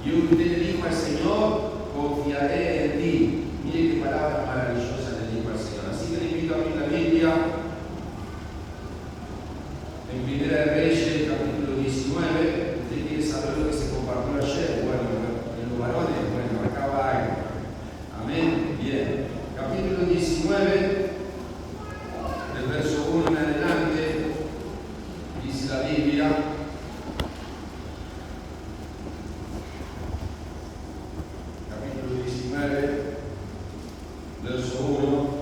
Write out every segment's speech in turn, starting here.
Y usted le dijo al Señor, confiaré en ti. Mire qué palabra maravillosa le dijo al Señor. Así que le invito a abrir la Biblia en Primera de Reyes, capítulo 19. Usted quiere saber lo que se compartió ayer. Bueno, en los varones, bueno, acá va algo. Amén. Bien. Capítulo 19, del verso 1 en adelante, dice la Biblia. Capítulo 19, verso 1.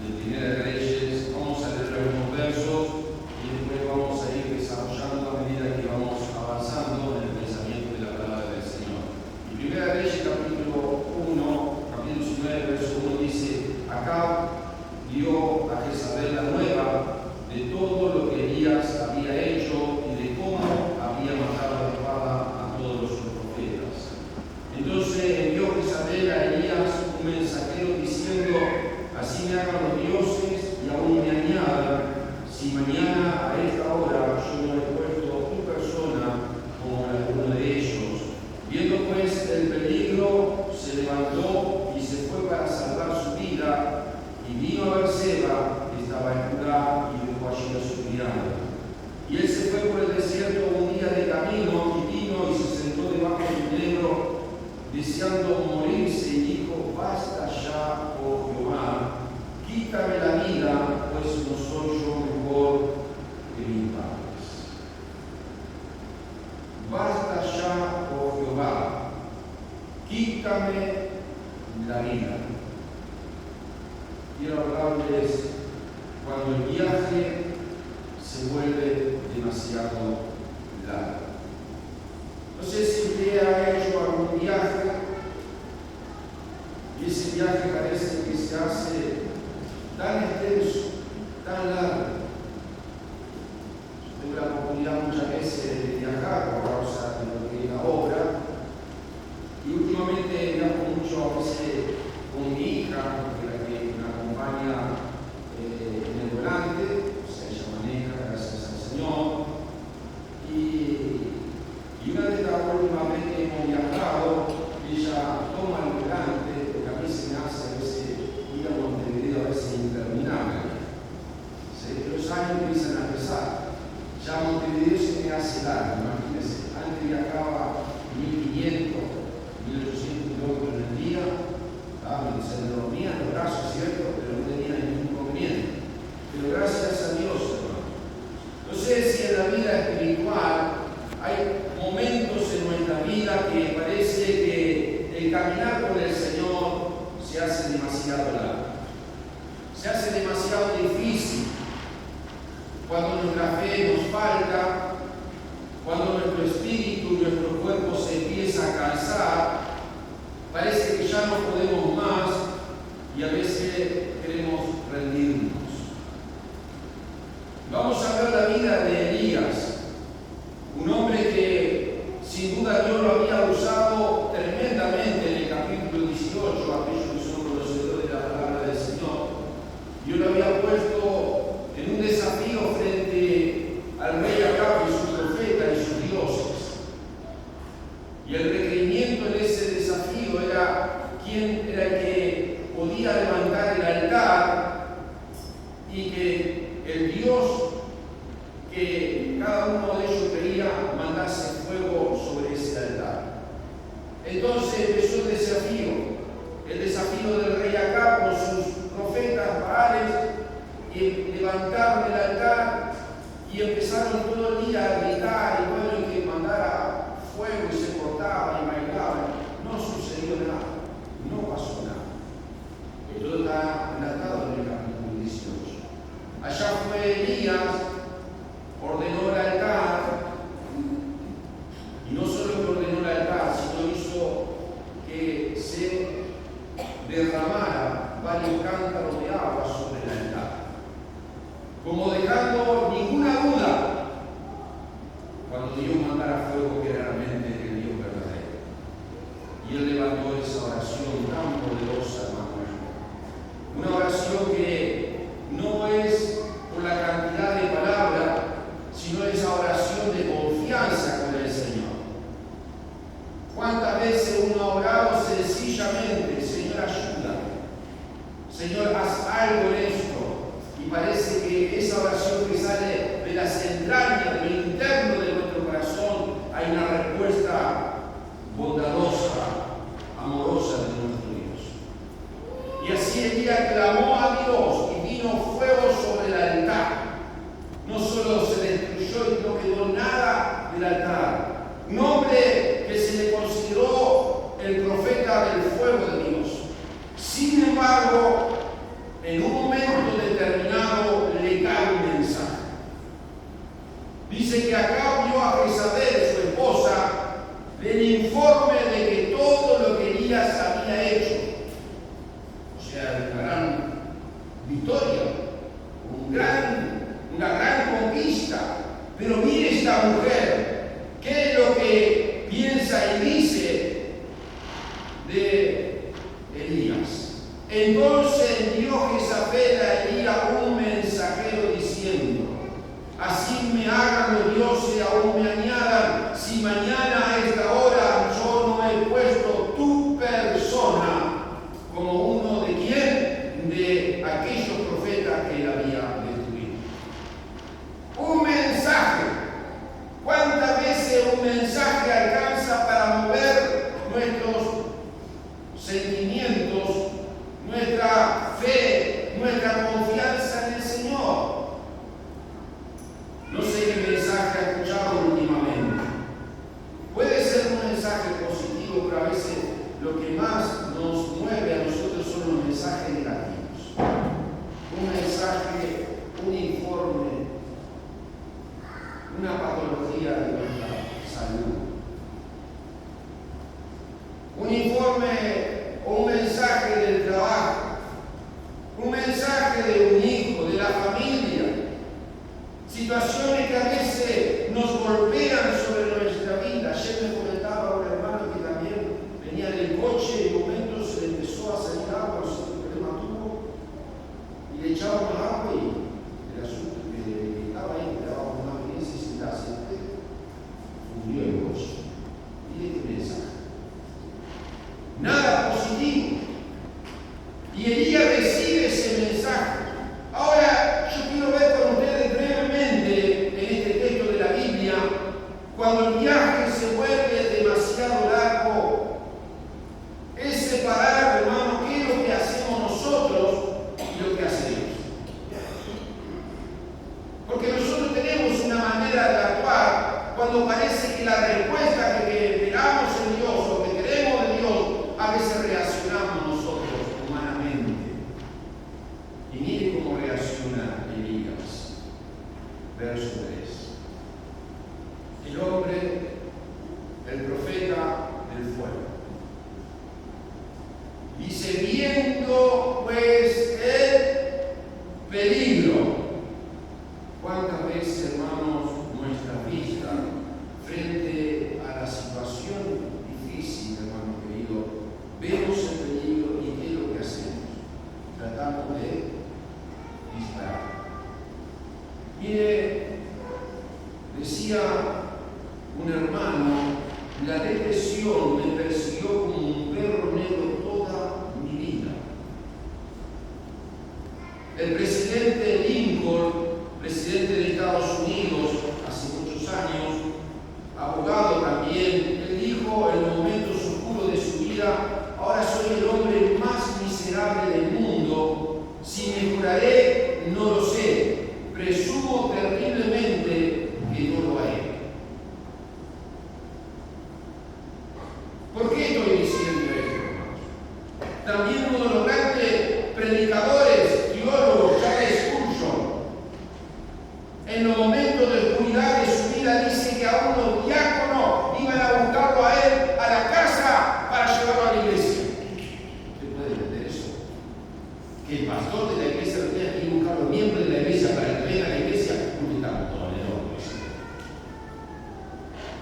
De Primera de Reyes. Vamos a leer algunos versos y después vamos a ir desarrollando a medida que vamos avanzando en el pensamiento de la palabra del Señor. Y Primera de Reyes, capítulo 19, verso 1 dice: Acab dio a Jezabel la nueva de todo lo que Elías había hecho y de cómo había matado a espada a todos los profetas. Entonces envió Jezabel a Elías un mensajero diciendo: Así me hagan los dioses y aún me añadan, si mañana a esta hora yo no he puesto tu persona como alguno de ellos. Viendo pues el peligro, se levantó y se fue para salvar su vida, y vino a Berseba, que estaba en Judá, y dejó allí a su criado. Y él se fue por el desierto un día de camino, y vino y se sentó debajo de un negro, deseando morirse, y dijo: Basta ya, oh Jehová, quítame la vida, pues no soy yo mejor que mis padres. Basta ya, oh Jehová, quítame la vida. Quiero hablarles cuando el viaje se vuelve demasiado largo. No sé si usted ha hecho algún viaje y ese viaje parece que se hace tan extenso, tan largo. Tengo la oportunidad muchas veces de viajar por causa de lo que es la obra, y últimamente viajo mucho a veces con mi hija, que es la que me acompaña en el volante. O sea, ella maneja, gracias al Señor. Y una de las últimas veces que hemos viajado, ella toma el volante, porque a mí se me hace a veces ir a Montevideo, a veces interminable. Los años empiezan a pesar. Ya Montevideo se me hace largo, imagínense. Antes viajaba 1500, 1800 kilómetros en el día. Se me dormían los brazos, ¿cierto? Pero no tenía ningún inconveniente. Pero gracias a Dios, hermano. No sé si en la vida espiritual hay momentos en nuestra vida que parece que el caminar con el Señor se hace demasiado largo. Se hace demasiado difícil. Cuando nuestra fe nos falta, cuando nuestro espíritu y nuestro cuerpo se empieza a cansar, parece que ya no podemos más y a veces queremos rendirnos. Vamos a ver la vida de Elías, un hombre que sin duda Dios lo había usado tremendamente en el capítulo 18, aquellos que son conocedores de la palabra del Señor. Dios lo había puesto en un desafío frente al rey Acab y sus profetas y sus dioses. Y el requerimiento en ese desafío era quién era el que podía levantar el altar y que el Dios que cada uno de ellos quería mandase fuego sobre ese altar. Entonces empezó el desafío del rey Acab con sus profetas Baales, y levantaron el altar y empezaron todo el día a gritar, y bueno, que mandara fuego y se cortaba y bailaba. No sucedió nada, no pasó nada. Esto está relatado en el capítulo 18. Allá fue Elías, ordenó el altar, y no solo que ordenó el altar, sino hizo que se derramara varios cántaros de agua sobre el altar, como dejando ninguna duda cuando Dios mandara fuego, que era realmente el Dios verdadero. Y él levantó esa oración tan poderosa, hermano. Una oración que no es por la cantidad de palabras esa oración de confianza con el Señor. ¿Cuántas veces uno ha orado sencillamente, Señor, ayúdame, Señor, haz algo en esto? Y parece que esa oración que sale de las entrañas, de lo interno de nuestro corazón, hay una respuesta bondadosa, amorosa de nuestro Dios. Y así Elías clamó a Dios y vino fuego sobre el altar. No solo se destruyó y no quedó nada del altar. Un hombre que se le consideró el profeta del fuego de Dios. Sin embargo, en un momento determinado le cae un mensaje. Dice que acá vio a Jezabel, su esposa, el informe de que todo lo que Elías había hecho, o sea, una gran victoria, una gran conquista. Pero mire esta mujer, ¿qué es lo que piensa y dice de Elías? Entonces envió Jezabel a Elías un mensajero diciendo: así me hagan los dioses y aún me añadan, si mañana a esta hora yo no he puesto tu persona como uno de quién, de aquellos profetas que él había destruido. Un mensaje. ¿Cuántas veces un mensaje alcanza para mover nuestros sentimientos, nuestra fe, nuestra confianza en el Señor? No sé qué mensaje ha escuchado últimamente. Puede ser un mensaje positivo, pero a veces lo que más nos mueve a nosotros son los mensajes negativos. Un mensaje, un informe, una patología de nuestra salud. Un informe o un mensaje del trabajo. Un mensaje de un hijo, de la familia. Situaciones que a veces nos golpean sobre nuestra vida. Ayer me comentaba un hermano que también venía en el coche y en momentos se le empezó a salir agua, no sé qué problema tuvo, y le echábamos agua y el asunto que estaba ahí, que daba una evidencia y se la acepté, fundió el coche. Mire qué mensaje. Nada positivo. Y Elías recibe ese mensaje. Ahora, yo quiero ver con ustedes brevemente en este texto de la Biblia, cuando el viaje se vuelve demasiado largo, es separar, hermano, qué es lo que hacemos nosotros y lo que hacemos. Porque nosotros tenemos una manera de actuar cuando parece que la respuesta que esperamos en Dios o que queremos de Dios, a veces reaccionamos nosotros humanamente. Y mire cómo reacciona Elías. Verso 3. El hombre, el profeta del fuego. Dice: viendo pues el peligro. ¿Cuántas veces, hermanos, nuestra vista frente a la situación difícil, hermano querido, vemos el peligro y qué es lo que hacemos? Tratamos de disparar. Mire, decía un hermano, la depresión me persiguió como un perro negro toda mi vida. El presidente Lincoln, presidente de Estados Unidos hace muchos años, abogado también, él dijo en los momentos oscuros de su vida: ahora soy el hombre más miserable del mundo, si mejoraré no lo sé, presumo terriblemente que no lo haré. ¿Por qué estoy diciendo esto, hermanos? También uno de los grandes predicadores, teólogos, Charles Spurgeon, en los momentos de oscuridad de su vida, dice que a unos diáconos iban a buscarlo a él a la casa para llevarlo a la iglesia. ¿Usted puede entender eso? Que el pastor de la iglesia lo tenga que ir a buscar a los miembros de la iglesia para que vengan a la iglesia, porque estamos todos en el horno.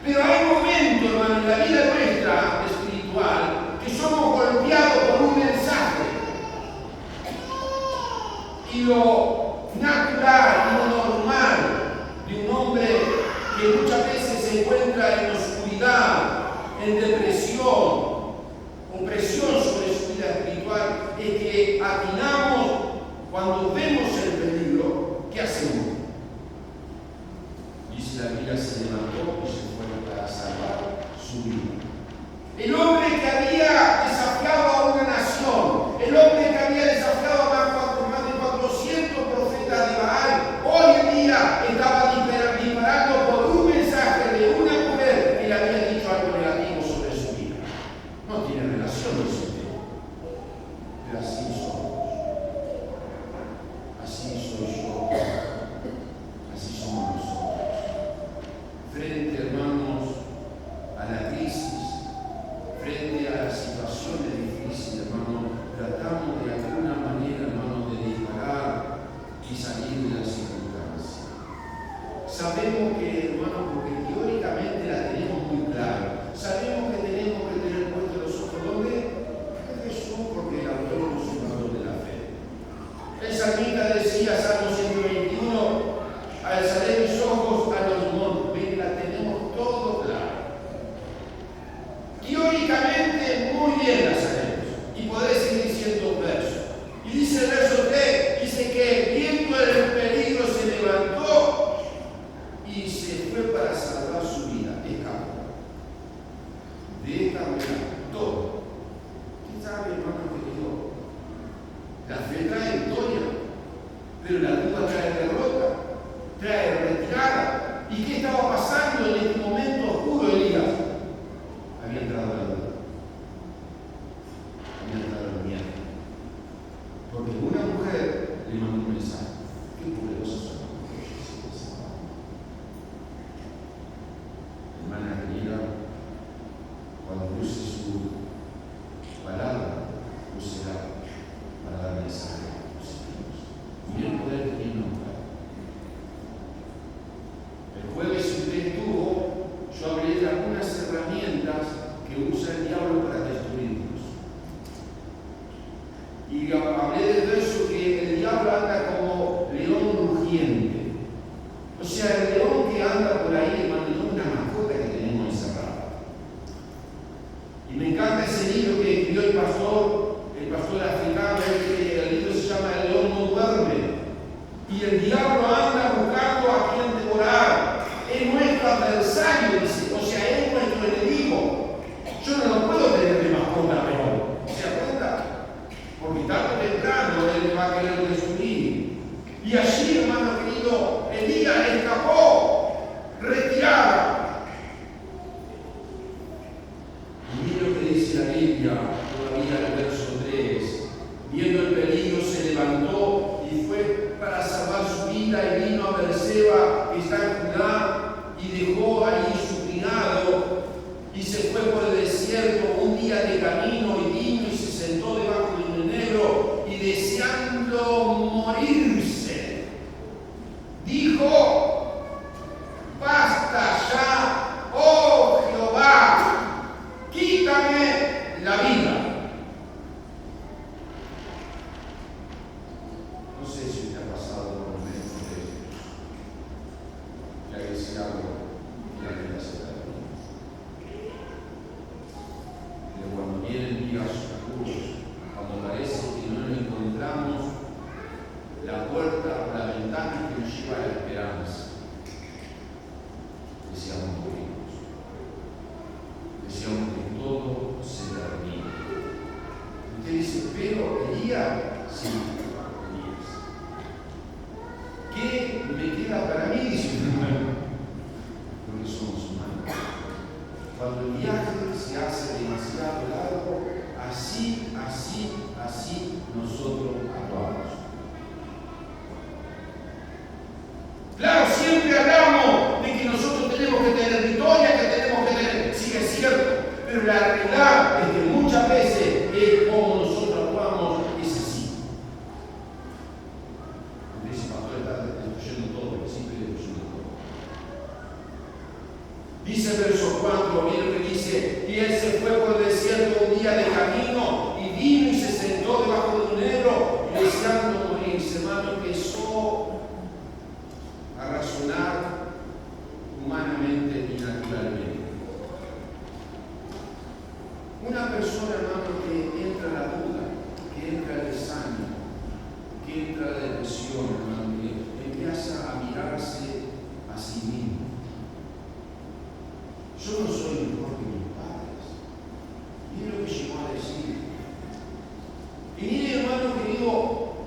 Pero hay momentos, hermano, en la vida nuestra espiritual que somos golpeados por un mensaje. Y lo natural y lo normal de un hombre se encuentra en oscuridad, en depresión, con presión sobre su vida espiritual, es que atinamos cuando vemos el peligro, ¿qué hacemos? Dice la Biblia, se levantó y se fue para salvar su vida. El hombre que había desafiado a una nación, el hombre que había desafiado a más de 400 profetas de Baal, hoy en día estaba disparando por un mensaje de una mujer que le había dicho algo negativo sobre su vida. No tiene relación con ese tema, pero así somos. Así soy yo. Así somos nosotros. Frente, hermanos, a la crisis, frente a las situaciones difíciles, hermano, tratamos de alguna manera, hermano, de disparar y salir de la circunstancia. Sabemos que, hermano, porque teóricamente la tenemos muy clara, sabemos que tenemos que tener puestos los ojos ¿dónde? En Jesús, porque el autor es un valor de la fe. El salmista decía, Salmo 121, alzaré mis ojos a los montes, la tenemos todo claro. Teóricamente muy bien la sabemos y podés seguir diciendo un verso. Y dice el verso 3, dice que viendo el peligro se levantó y se fue para salvar su vida. Escapó. De esta manera, todo. ¿Quién sabe, hermano querido? La fe trae victoria, pero la duda trae derrota, trae retirada. ¿Y qué estaba pasando en este momento oscuro, Elías? Había entrado la duda, había entrado el miedo, porque una mujer le mandó un mensaje. Qué poderosos son las mujeres. Hermana querida, cuando use su palabra, úsela para dar mensajes positivos. Mira el poder que tiene una mujer. El jueves, si usted estuvo, yo hablé de algunas herramientas que usa el diablo para destruirnos. Y hablé del verso que el diablo anda como león rugiente. O sea, el león que anda por ahí, hermano, es una mascota que tenemos encerrada. Y me encanta ese libro que escribió el pastor africano, el libro se llama El león no duerme. Y el diablo anda buscando a quien devorar. Es nuestro adversario, dice, o sea, es nuestro enemigo. Yo no lo puedo tener de mascota, pero ¿se da cuenta? Porque tarde o temprano él va a querer destruir. Y allí, hermano querido, Elías escapó, retirada. Y mira lo que dice la Biblia, todavía el verso 3. Viendo el peligro se levantó y fue para salvar su vida y vino a Berseba, que está en Judá, y dejó allí su criado y se fue por el desierto un día de camino y vino y se sentó debajo de un enebro y deseando morirse, dijo: basta ya, oh Jehová, quítame la vida. No sé si te ha pasado por momentos de estos, que ha deseado y la vida se termina. Pero cuando vienen días oscuros, cuando parece que no encontramos la puerta o la ventana que nos lleva a la esperanza, deseamos morirnos. Deseamos que todo se termine. Usted dice, pero Elías, sí. ¿Qué me queda para mí? Dice, porque somos humanos. Cuando el viaje se hace demasiado largo, así nosotros actuamos. Claro, siempre hablamos de que nosotros tenemos que tener victoria, que tenemos que tener, sí es cierto, pero la realidad es que muchas veces es como nosotros actuamos, es así. Dice, pastor, está destruyendo todo, el principio de destruyendo todo. Dice el verso 4, mira lo que dice: y él se fue por el desierto un día de camino y vino y se sentó debajo de un enebro deseando morirse. Hermano, empezó a razonar humanamente inactivo. persona, hermano, que entra la duda, que entra el desánimo, que entra la depresión, hermano, que empieza a mirarse a sí mismo. Yo no soy mejor que mis padres. Mire lo que llegó a decir. Y mire, hermano querido,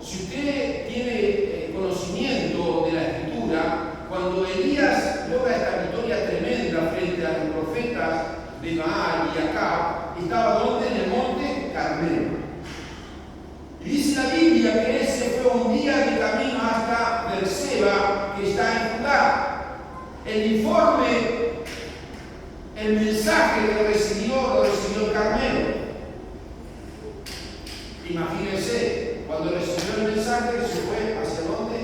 si usted tiene conocimiento de la Escritura, cuando Elías logra esta victoria tremenda frente a los profetas de Baal y Acab, estaba donde en el monte Carmelo. Y dice la Biblia que ese fue un día de camino hasta Berseba, que está en Judá. El informe, el mensaje que lo recibió el Carmelo. Imagínense, cuando recibió el mensaje, se fue hacia dónde?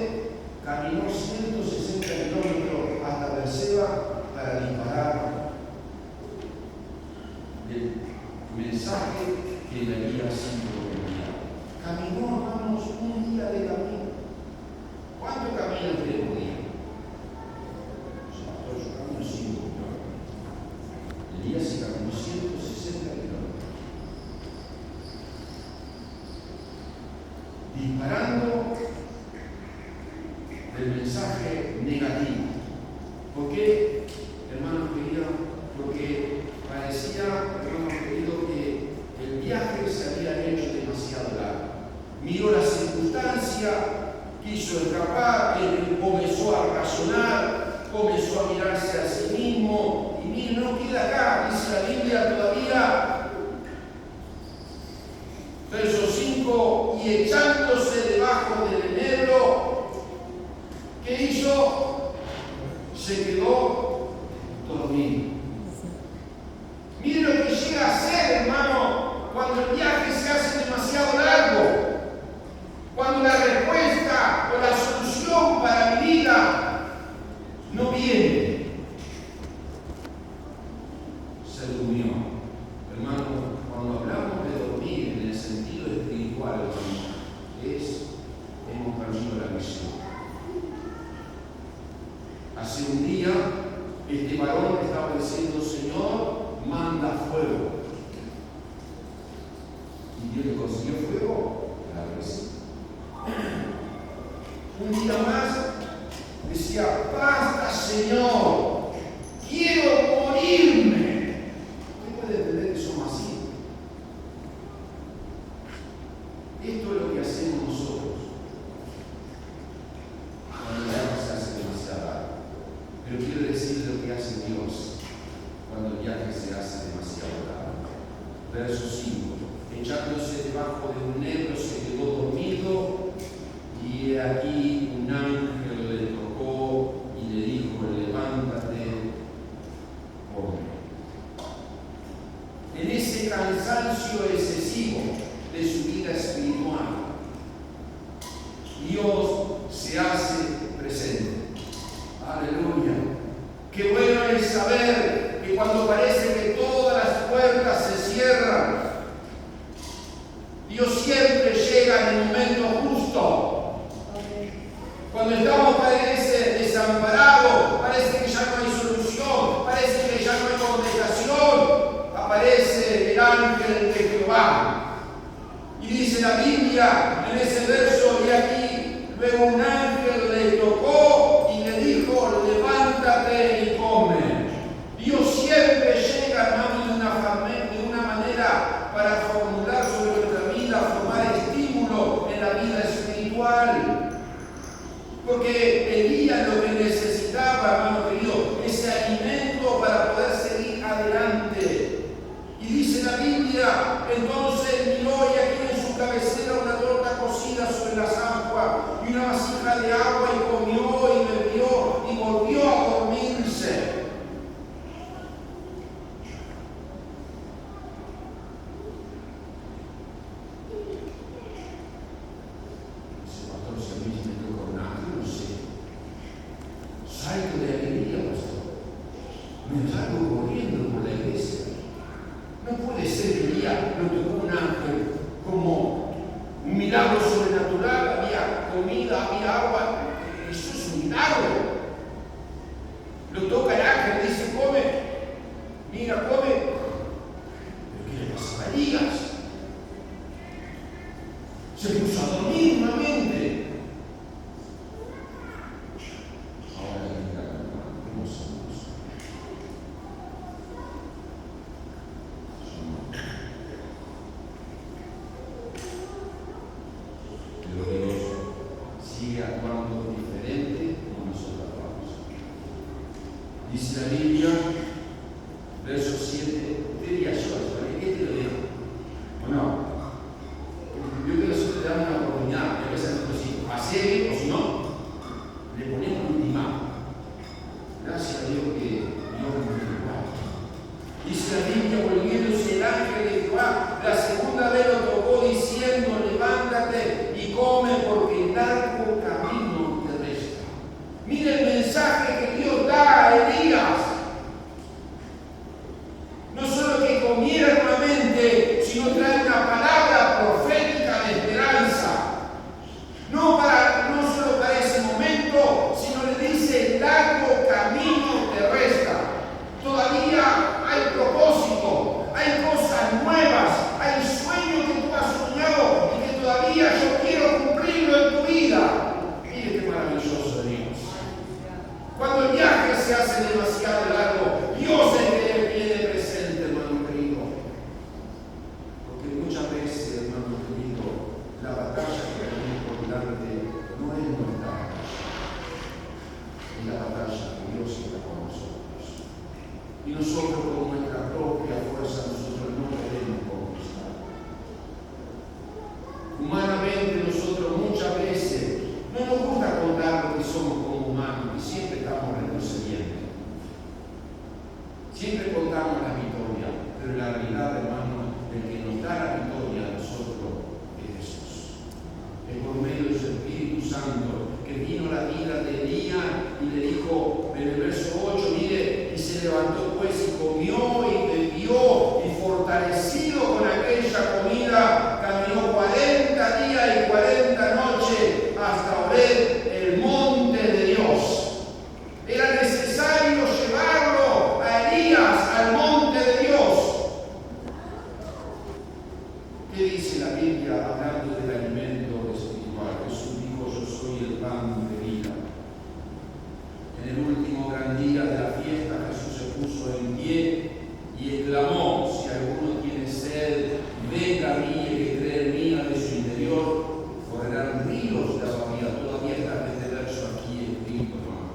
Caminó 160 kilómetros hasta Berseba para disparar el mensaje que le había sido enviado. Caminó, hermanos, un día de camino. ¿Cuánto camina usted por día? Yo camino 5 kilómetros. El día se caminó 160 kilómetros. Disparando el mensaje negativo. ¿Por qué, hermanos queridos? Porque parecía, hermanos queridos, que el viaje se había hecho demasiado largo. Miró la circunstancia, quiso escapar, comenzó a razonar, comenzó a mirarse a sí mismo. Y miren, no queda acá, dice la Biblia todavía, verso 5, y echándose debajo del enebro, ¿qué hizo? Se quedó dormido. Mire lo que llega a ser, hermano, cuando el viaje se hace demasiado largo, cuando la respuesta o la solución para mi vida no viene. Se durmió. Hermano, cuando hablamos de dormir en el sentido espiritual, hemos perdido la visión. Hace un día, este varón estaba diciendo: Señor, manda fuego. ¿Y Dios le consiguió fuego? Claro que sí. Un día más decía: basta, Señor, quiero morirme. Usted puede entender que somos así. Esto es lo que hacemos nosotros cuando el viaje se hace demasiado largo. Pero quiero decir lo que hace Dios cuando el viaje se hace demasiado largo. Verso 5. Echándose debajo de un negro se quedó dormido, y he aquí un ángel le tocó y le dijo: levántate, come. En ese cansancio excesivo de su vida espiritual, Dios se hace presente. Aleluya. Qué bueno es saber que cuando parece que todas las puertas se cierran, Dios siempre llega en el momento justo. Cuando estamos, parece desamparados, parece que ya no hay solución, parece que ya no hay contestación, aparece el ángel de Jehová. Y dice la Biblia en ese verso: y aquí luego un ángel le tocó y le dijo: levántate y come. Dios siempre llega, hermano, de una manera para formular sobre nuestra vida, formar estímulo en la vida espiritual. Porque Elías lo que necesitaba, hermano querido, ese alimento para poder seguir adelante. Y dice la Biblia: entonces miró, y aquí en su cabecera una torta cocida sobre las aguas y una vasija de agua, y comió y bebió y volvió a dormirse. Salto de alegría, pastor. Me salgo corriendo por la iglesia. No puede ser que el día lo tocó un ángel como un milagro sobrenatural. Había comida, había agua. Eso es un milagro. Lo toca el ángel, dice: come. Mira, come. ¿Pero qué le pasó a Elías? Dice la Biblia, verso 7, usted diría yo, ¿qué te lo digo? ¿O no? Yo creo que nosotros le damos una oportunidad, y a veces nosotros decimos, hacer, o si no, le ponemos un ultimátum. Gracias a Dios que Dios nos igual. Dice la Biblia, volviéndose el ángel de Jehová, la segunda vez lo tocó diciendo, levántate y come porque el largo camino te resta. Mire el mensaje que Dios da a Elías. No solo que comiera nuevamente, sino trae una palabra profética de esperanza. No solo para ese momento, sino le dice, el largo camino te resta. Todavía hay propósito, hay cosas nuevas, hay sueños que tú has soñado y que todavía yo quiero cumplirlo en tu vida. Mire qué maravilloso Dios. Cuando el viaje se hace demasiado largo, Dios es que viene presente, hermano querido. Porque muchas veces, hermano querido, la batalla que tenemos por delante no es nuestra batalla. Es la batalla que Dios está con nosotros. Y nosotros con nuestra propia fuerza, nosotros no podemos conquistar. Humanamente nosotros muchas veces no nos gusta contar lo que somos como humanos y siempre estamos retrocediendo. Siempre contamos la victoria, pero la realidad, hermano, el que nos da la victoria a nosotros es Jesús. Es por medio de su Espíritu Santo que vino a la vida de Elías y le dijo en el verso 8, mire, y se levantó pues y comió y bebió y fortalecido con aquella comida caminó 40 días y 40 noches hasta Horeb, el monte de Dios. Era necesario llevarlo a Elías al monte de Dios. ¿Qué dice la Biblia hablando del alimento espiritual? Jesús dijo, yo soy el pan de vida. En el último gran día de la fiesta, Jesús se puso en pie y exclamó, si alguno tiene sed, venga a mí, el que cree en mí, de su interior correrán ríos de agua viva. Todavía está este verso aquí escrito, hermano.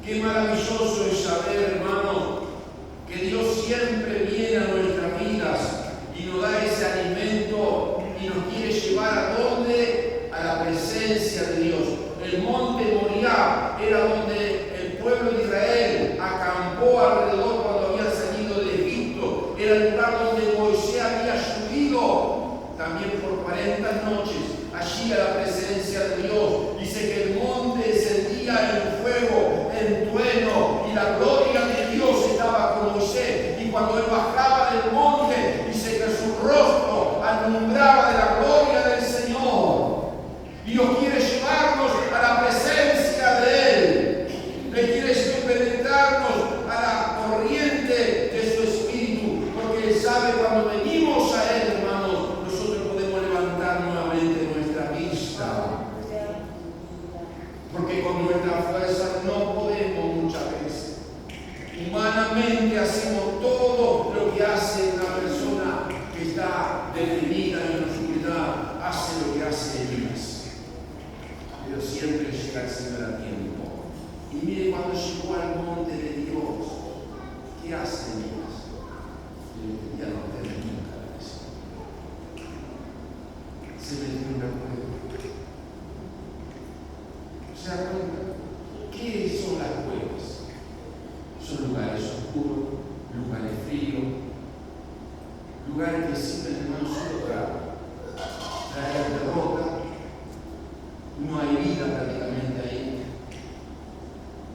Qué maravilloso es saber, hermano, que Dios siempre viene a nuestras vidas y nos da ese alimento y nos quiere llevar ¿a dónde? A la presencia de Dios. El monte Moriah era donde el pueblo de Israel acampó alrededor cuando había salido de Egipto. Era el lugar donde Moisés había subido también por 40 noches allí a la presencia de Dios. Dice que el monte descendía en fuego, en trueno, y la gloria de Dios estaba con Moisés. Y cuando él bajaba del monte, dice que su rostro alumbraba de la gloria del Señor. Dios quiere llevarnos a la presencia de Él. Le quiere penetrarnos a la corriente de su Espíritu, porque Él sabe cuando venimos a Él, hermanos, nosotros podemos levantar nuevamente nuestra vista. Porque con nuestra fuerza no podemos muchas veces. Humanamente hacemos todo lo que hace una persona que está deprimida y en oscuridad, hace lo que hace Elías. Pero siempre llega el Señor a tiempo. Y mire cuando llegó al monte de Dios, ¿qué hace Elías? Ya no tiene nunca la vez. Se metió en una cueva. ¿Se da cuenta? ¿Qué son las cuevas? Son lugares oscuros, lugares fríos, lugares que sirven, hermano, solo para traer derrota. No hay vida prácticamente ahí.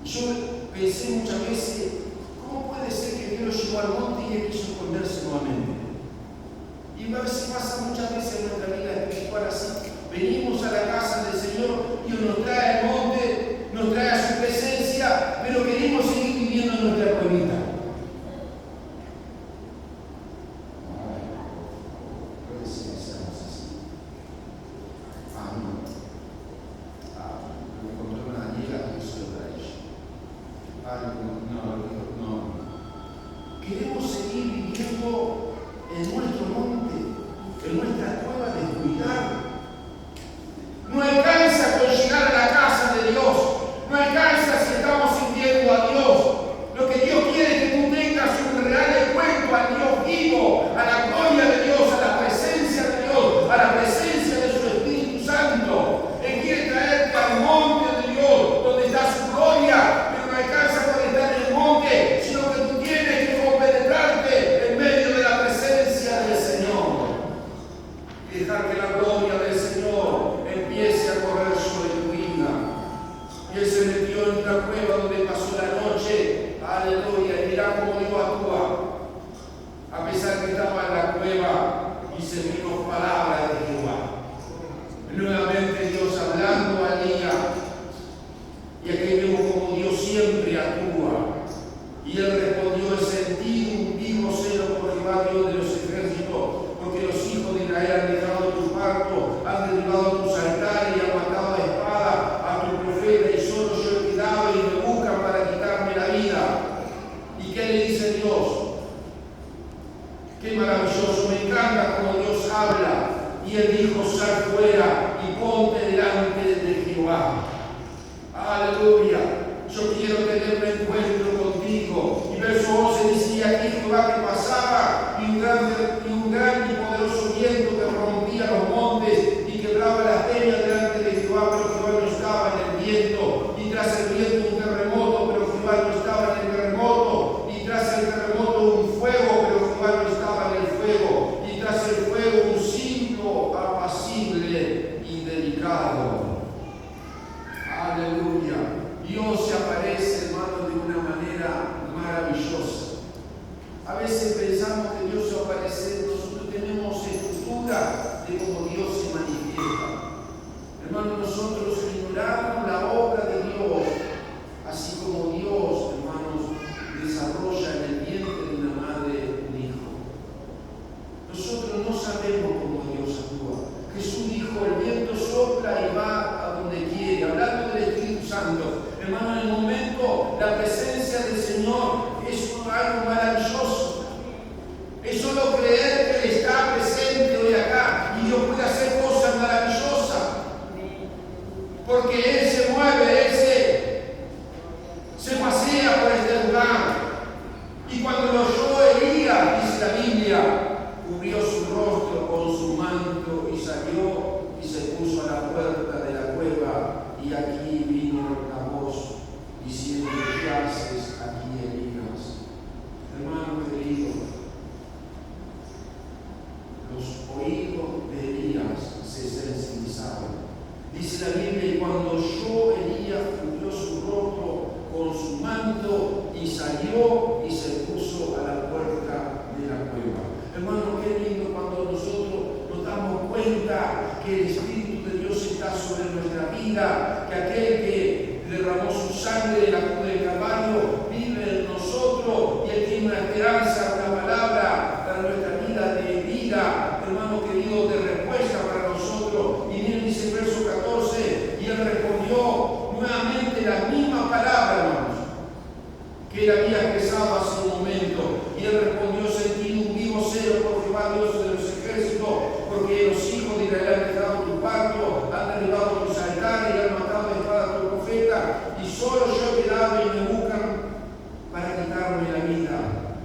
Yo pensé muchas veces, ¿cómo puede ser que Dios lo llevó al monte y él quiso esconderse nuevamente? Y a veces pasa muchas veces en nuestra vida espiritual así. Venimos a la casa del Señor, Dios nos trae al monte, nos trae a su presencia, pero queremos seguir viviendo en nuestra cuevita. Puede ser que seamos así. Amén. Me encontró una Daniela que hizo para ella. No. Queremos seguir viviendo en nuestro monte, en nuestra cueva, descuidar Y él respondió: he sentido un vivo celo por Jehová, Dios de los ejércitos, porque los hijos de Israel han dejado tu pacto, han derribado tus altares y han matado a espada a tu profeta, y solo yo he quedado y me buscan para quitarme la vida. ¿Y qué le dice Dios? Qué maravilloso, me encanta como Dios habla. Y él dijo: sal fuera y ponte delante de Jehová. Aleluya. Yo quiero tener un encuentro contigo. Y verso 11 decía: aquí Jehová que pasaba, y un gran y poderoso viento que rompía los montes y quebraba las peñas delante de Jehová, pero Jehová no estaba en el viento. Y tras el viento un terremoto, pero Jehová no estaba en el terremoto. Y tras el terremoto un fuego, pero Jehová no estaba en el fuego. Y tras el fuego un silbo apacible y delicado. Aleluya. Dios se aparece, hermano, de una manera maravillosa. A veces pensamos que Dios se aparece, nosotros tenemos estructura de cómo Dios se manifiesta. Hermano, nosotros ignoramos la obra de Dios, así como Dios, hermanos, desarrolla en el vientre de una madre un hijo. Nosotros no sabemos cómo Dios actúa. Jesús dijo: el viento sopla y va a donde quiere, hablando del Espíritu Santo. Hermano, en el momento, la presencia del Señor es algo maravilloso. Es solo creer que Él está presente hoy acá y Dios puede hacer cosas maravillosas. Porque Él se mueve, Él se pasea por este lugar. Y cuando lo oyó Elías, dice la Biblia, cubrió su rostro con su manto y salió y se puso a la puerta de la cueva. Y aquí vino la voz diciendo: ¿qué haces aquí, Elías? Hermano querido, los oídos de Elías se sensibilizaron. Dice la Biblia: y cuando oyó Elías, cubrió su rostro con su manto y salió y se puso a la puerta de la cueva. Hermano, qué lindo cuando nosotros nos damos cuenta que el Espíritu de Dios está sobre nuestra vida, que aquel que derramó su sangre en la cruz del Calvario vive en nosotros y Él tiene una esperanza, una palabra para nuestra vida de vida, hermano querido, de respuesta para nosotros. Y miren, dice el verso 14: y Él respondió nuevamente la misma palabra, hermanos, que Él había expresado hace un momento. Y Él respondió: sentí un vivo celo por Jehová, Dios de los ejércitos, porque los hijos de Israel han dejado tu pacto, han derribado tus altares y han matado de espada a tu profeta, y solo yo he quedado y me buscan para quitarme la vida.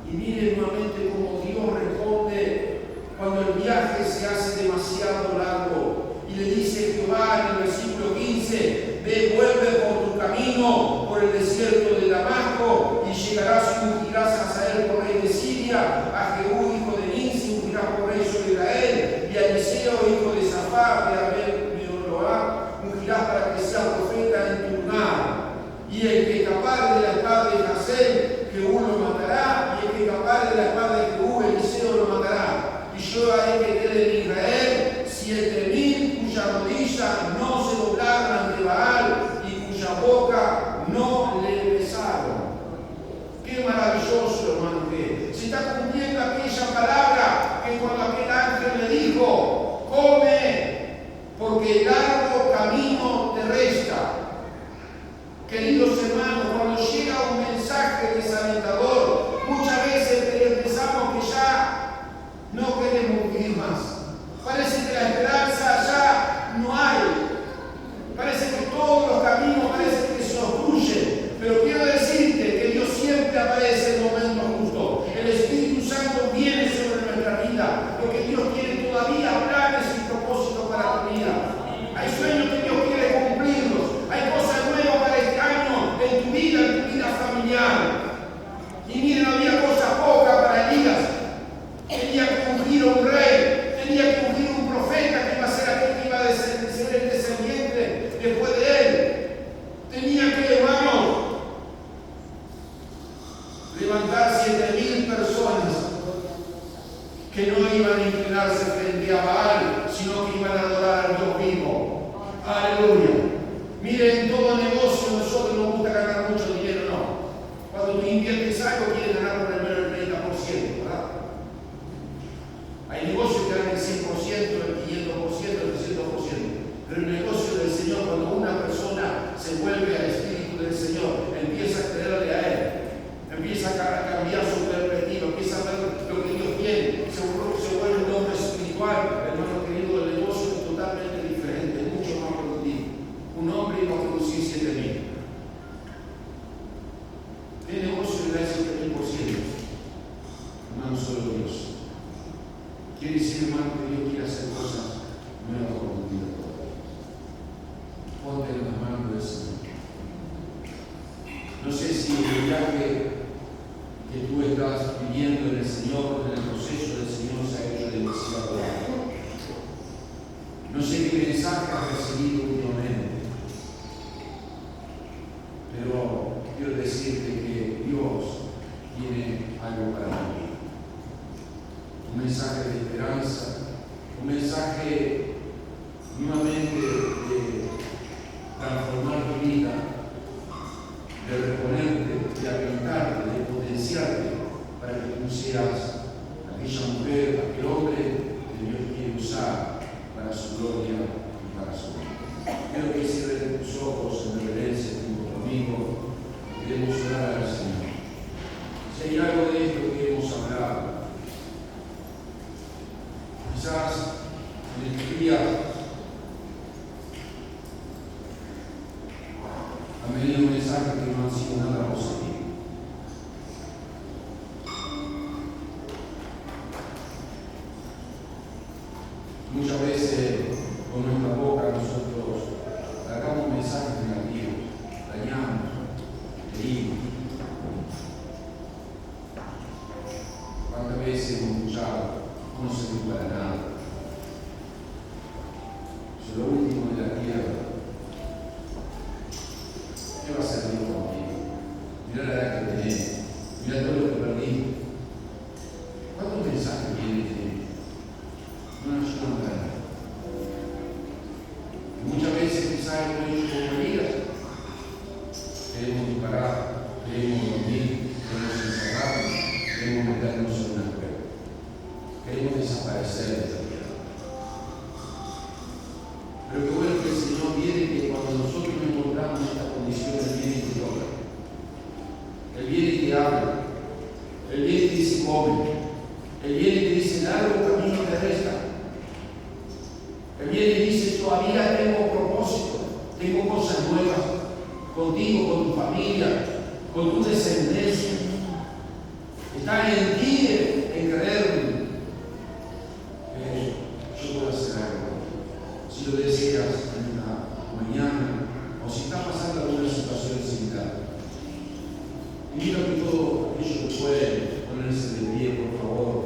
Y miren nuevamente cómo Dios responde cuando el viaje se hace demasiado largo. Y le dice Jehová en el versículo 15: ve, vuelve por tu camino por el desierto de Damasco, y llegarás y ungirás a Hazael por rey de Siria, a Jehú hijo de Nimsi ungirás por rey sobre Israel, y a Eliseo hijo de Safat de Abel-Meholah ungirás para que sea profeta en tu lugar. Y el que escapare de la espada de Hazael, Jehú lo matará, y el que escapare de la espada de Jehú, Eliseo lo matará. Y yo haré que quede en Israel 7,000 cuyas rodillas no se doblaron ante Baal y cuya boca no le besaron. Qué maravilloso, hermano, que se está cumpliendo aquella palabra que cuando aquel ángel le dijo: come, porque el largo camino te resta. Queridos hermanos, cuando llega un mensaje desalentador, muchas veces pensamos que ya no queremos vivir más. Parece que la esperanza ya no hay. Parece que todos los caminos parece que se obstruyen. Pero quiero decirte que Dios siempre aparece en el momento justo. El Espíritu Santo viene sobre nuestra vida, porque Dios tiene todavía planes y propósitos para tu vida. Hay sueños que Dios quiere cumplirlos. Hay cosas nuevas para este año en tu vida familiar. Y miren, había cosas pocas para Elías. Tenía que ungir a un rey, tenía que ungir a un profeta que iba a ser aquel que iba a ser el descendiente después de él. Tenía que, hermanos, levantar 7,000 personas que no iban a inclinarse frente a Baal, sino que iban a adorar al Dios vivo. Aleluya. Miren, en todo negocio nosotros nos gusta ganar mucho dinero, ¿no? Cuando inviertes algo quieres ganar por el menos el 30%, ¿verdad? Hay negocios que dan el 100%, el 500%, el 300%. Pero el negocio del Señor, cuando una persona se vuelve al Espíritu del Señor, empieza a creerle a Él, empieza a cambiar su perspectiva, empieza a ver lo que Dios tiene, se vuelve un hombre espiritual. Hermano querido, el negocio es totalmente diferente, mucho más productivo. Un hombre iba a producir 7.000. ¿Qué negocio le da ese 7.000%? Hermano, solo Dios. Quiere decir, hermano, que Dios quiere hacer cosas nuevas con tu vida todavía. Ponte en las manos del Señor. No sé si el viaje que tú estás viviendo en el Señor, en el proceso del Señor, se ha hecho demasiado largo. No sé qué mensaje has recibido últimamente, pero quiero decirte que Dios tiene algo para ti. Un mensaje de esperanza, un mensaje nuevamente de transformar tu vida, de reponerte, de habilitarte, de potenciarte para que tú seas aquella mujer, aquel hombre que Dios quiere usar para su gloria y para su vida. Quiero que cierres tus ojos en reverencia junto conmigo y queremos orar al Señor. Si hay algo de esto que hemos hablado, quizás en este día ha venido un mensaje que no ha sido nada positivo. Muchas veces con nuestra boca nosotros hagamos mensajes negativos, dañamos, herimos. ¿Cuántas veces hemos escuchado? No sirve para nada? Soy lo último de la tierra. ¿Qué va a hacer Dios contigo? Mira la edad que tenés, mira todo lo que perdí. ¿Cuántos mensajes vienen de ti? No nos ayudan para nada. Muchas veces quizás hemos hecho como heridas. Queremos disparar, queremos dormir, queremos encerrarnos, queremos meternos en una cueva. Queremos desaparecer de esta tierra. Pero qué bueno que el Señor viene, que cuando nosotros nos encontramos en esta condición, Él viene y te toca. Él viene y te habla. Él viene y te dice, come. Él viene y te dice, largo camino te resta. Él viene y dice, todavía tengo propósito, tengo cosas nuevas contigo, con tu familia, con tu descendencia. Está en ti en creerme. Yo puedo hacer algo. Si lo deseas en la mañana, o si estás pasando alguna situación similar. Invito a que todos aquellos que pueden ponerse de pie, por favor.